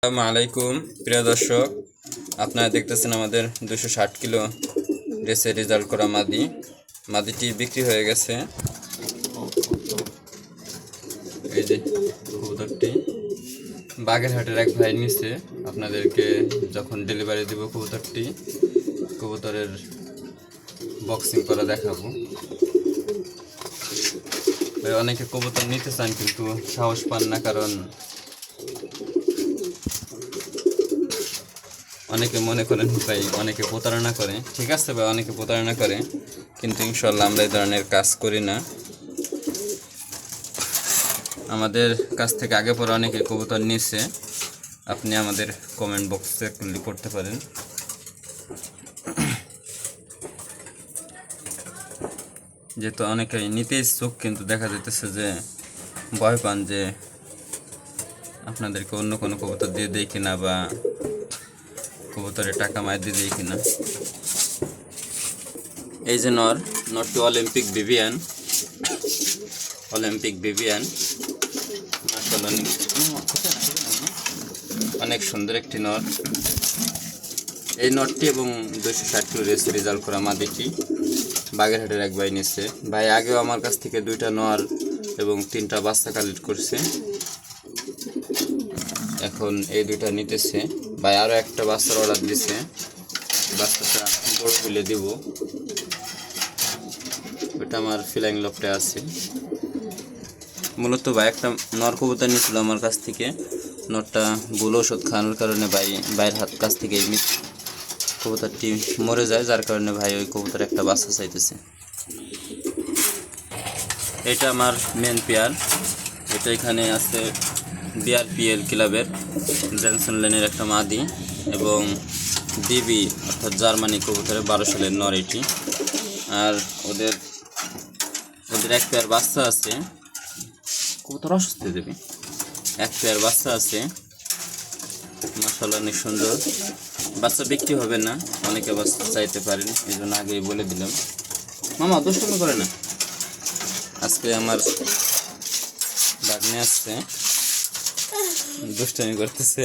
আসসালামু আলাইকুম প্রিয় দর্শক, আপনারা দেখতেছেন আমাদের 260 কিলো রেসে রেজাল্ট করা মাদিটি বিক্রি হয়ে গেছে। এই যে কবুতরটি বাগেরহাটের এক ভাই নিচ্ছে। আপনাদেরকে যখন ডেলিভারি দেব কবুতরের বক্সিং করা দেখাবো। অনেকে কবুতর নিতে চান কিন্তু সাহস পান না, কারণ অনেকে মনে করেন ভাই অনেকে প্রতারণা করে। ঠিক আছে ভাই, অনেকে প্রতারণা করে, কিন্তু ইনশাল্লাহ আমরা এই ধরনের কাজ করি না। আমাদের কাছ থেকে আগে পরে অনেকে কবুতর নিচ্ছে, আপনি আমাদের কমেন্ট বক্সে ক্লিক করতে পারেন। যেহেতু অনেকে নিতে ইচ্ছুক, কিন্তু দেখা যাইতেছে যে ভয় পান যে আপনাদেরকে অন্য কোনো কবুতর দিয়ে দেয় কিনা, বা কবুতরের টাকা মায় দিয়ে দেয় কিনা। এই যে নরটি অলিম্পিক বিবিয়ান মাশাআল্লাহ, অনেক সুন্দর একটি নর। এই নরটি এবং 260 কিলো রেস রেজাল্ট করা মাদিটি বাগেরহাটের এক ভাই নিচ্ছে। ভাই আগেও আমার কাছ থেকে 2টা নর এবং 3টা বাচ্চা কালেক্ট করছে, এখন এই 2টা নিতেছে। ভাই আরও একটা বাচ্চার অর্ডার দিছে, বাচ্চাটা বড় হলে দিব। ওটা আমার ফ্লাইং লফটে আছে। মূলত ভাই একটা নর কবুতর নিয়েছিল আমার কাছ থেকে। নরটা ভুল ওষুধ খাওয়ানোর কারণে ভাইয়ের কাছ থেকে কবুতরটি মরে যায়, যার কারণে ভাই ওই কবুতর একটা বাচ্চা চাইতেছে। এটা আমার মেন পেয়ার। এটা এখানে আছে বিআরপিএল ক্লাবের জেনসন লেনের একটা মাদি, এবং ডিবি অর্থাৎ জার্মানি কবুতরের 12 সালের নর এটি। আর ওদের এক পেয়ার বাচ্চা আছে। কবুতর অসুস্থ দেবে, এক পেয়ার বাচ্চা আছে। মাশাআল্লাহ অনেক সুন্দর। বাচ্চা বিক্রি হবে না, অনেকে বাচ্চা চাইতে পারেন, এই জন্য আগেই বলে দিলাম। মামা দুষ্টুমি করে না, আজকে আমার ভাগ্নে আসছে, দুষ্টুমি করতেছে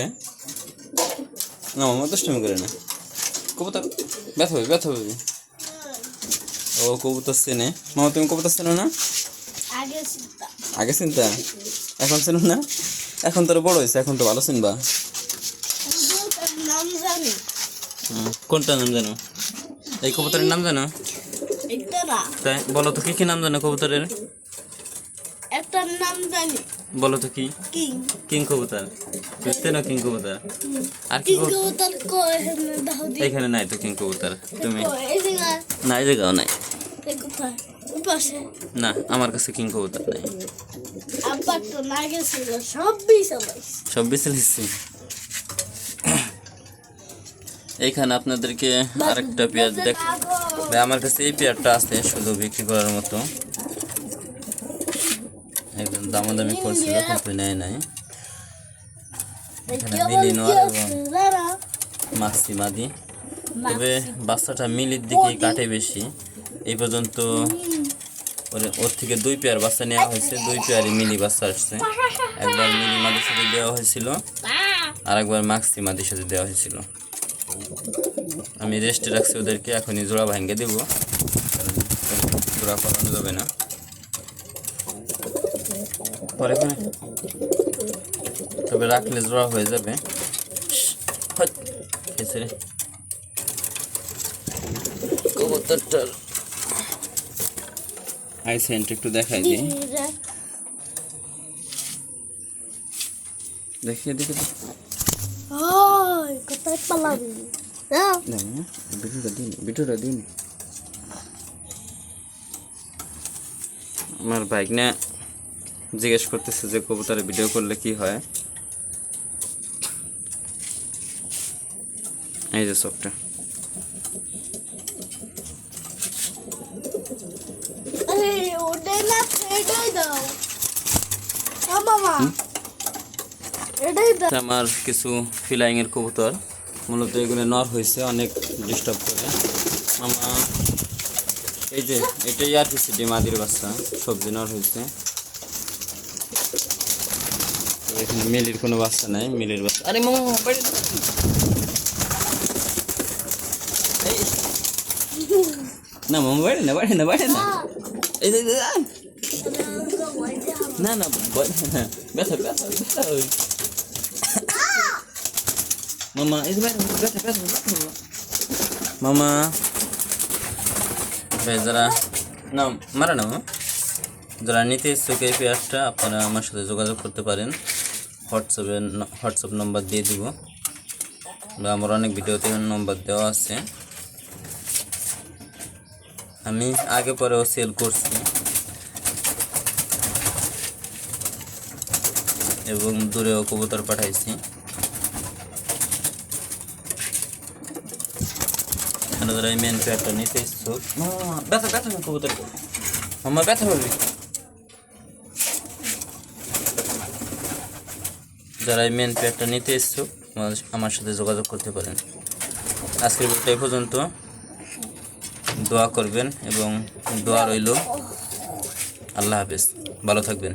না। মামা দুষ্টুমি করে না, কবুতর ব্যথা হবে। ও কবুতর চেনে। মামা তুমি কবুতর চেনো না? আগে চিন্তা, এখন চেনো না? এখন তোর বড় হয়েছে, এখন তো ভালো চিনবা। কোনটা নাম জানো? এই কবুতরের নাম জানো? তাই বলো তো, কি নাম জানো কবুতরের? একটা নাম জানি। বলো তো কি? কিং কবুতর। চেনো কিং কবুতর? আর কি কবুতর এখানে নাই তো কিং কবুতর। তুমি না, এই জায়গাও নাই না, আমার কাছে কিং কবুতর নাই। সব বেছে এইখানে আপনাদেরকে আরেকটা পেঁয়াজ দেখ। আমার কাছে এই পেঁয়াজটা আছে শুধু বিক্রি করার মতো। একদম দামাদামি করছিল কিন্তু নেয় নাই। এখানে মিলি নর এবং মাক্সি মাদি, তবে বাচ্চাটা মিলির দিকেই কাটে বেশি। এই পর্যন্ত ওর থেকে 2 পেয়ার বাচ্চা নেওয়া হয়েছে, 2 পেয়ারই মিলি বাচ্চা আসছে। একবার মিলি মাদির সাথে দেওয়া হয়েছিল, আর একবার মাক্সি মাদির সাথে দেওয়া হয়েছিল। আমি রেস্টে রাখছি ওদেরকে, এখনই জোড়া ভাঙ্গে দেবো, জোড়া করানো যাবে না পরে, তবে রাখলে জোড়া হয়ে যাবে। কবুতরটার আই সেন্ট একটু দেখাই দিই, দেখিয়ে কোথায় পালাবি? ভিডিওটা দিন। আমার বাইক না জিজ্ঞেস করতেছে যে কবুতরে ভিডিও করলে কি হয়। এই যে চোখটা, আমার কিছু ফ্লাইং এর কবুতর। মূলত এগুলো নর হয়েছে, অনেক ডিস্টার্ব করে। আমার এই যে এটাই RPCD মাদির বাচ্চা, সবজি নর হয়েছে। এখানে মিলির কোনো বাচ্চা নাই, মিলির বাচ্চা। আরে মামা বাইরে না। এই, না মামা বাইরে না, বাইরে না, বাইরে না। এই যে, না না বাইরে না, ব্যথা ব্যথা ব্যথা। মামা এই যে বাইরে ব্যথা ব্যথা ব্যথা। মামা ভাই যারা না মারা না মামা, যারা নিতে ইচ্ছুক এই পেঁয়াজটা আপনারা আমার সাথে যোগাযোগ করতে পারেন। হোয়াটসঅ্যাপ নম্বর দিয়ে দিব, বা আমার অনেক ভিডিওতে নম্বর দেওয়া আছে। আমি আগে পরেও সেল করছি এবং দূরেও কবুতর পাঠাইছি। যারা এই মেন পেয়ারটা নিতে ইচ্ছুক, ব্যথা ব্যথা কবুতর আমার ব্যথা পাবে। যারা এই মেন পেয়ারটা নিতে ইচ্ছুক আমার সাথে যোগাযোগ করতে পারেন। আজকের ভিডিওটা এই পর্যন্ত। দোয়া করবেন এবং দোয়া রইল। আল্লাহ হাফেজ, ভালো থাকবেন।